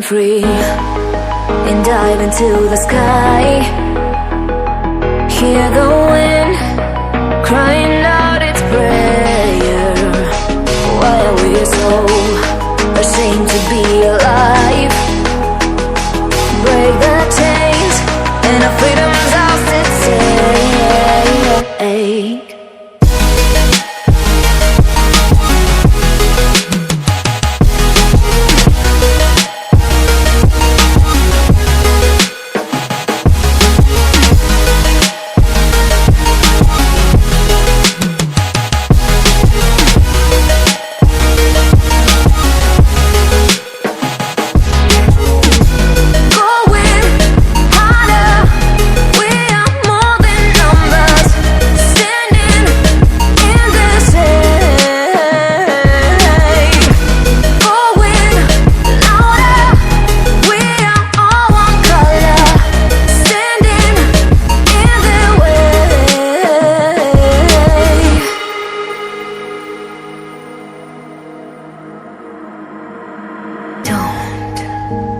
free and dive into the sky. Hear the wind crying out its prayer. Why are we so ashamed to be alive? Break the chains and our freedom's ours to take.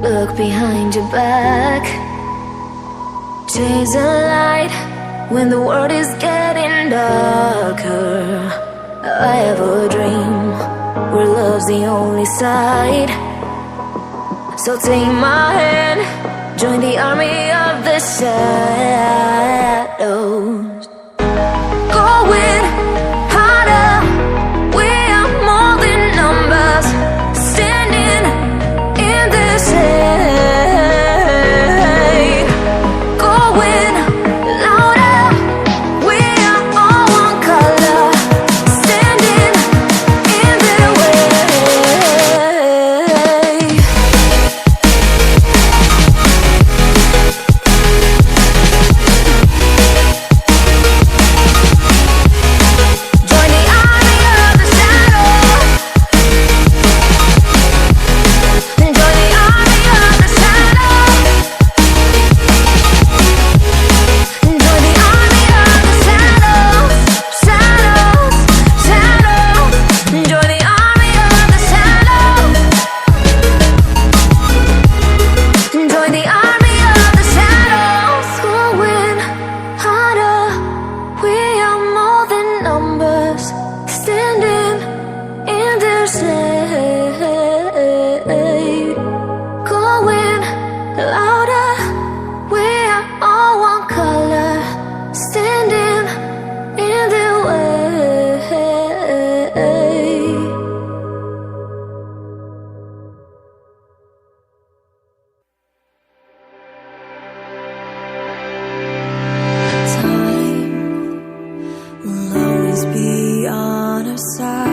Look behind your back. Chase a light when the world is getting darker. I have a dream where love's the only side. So take my hand, join the army of the shadows. Going harder, we are more than numbers. Standing in this shade, going louder, we are all one color. Standing in their way. Join the army of the shadows. Join the army of the shadows. Join the army of the shadows. Shadows, shadows. Join the army of the shadows. Join the army of the shadows. Going harder, we are more than numbers. Standing in their shade. Going louder, we are all one color. Standing in their way. Time will always be on our side.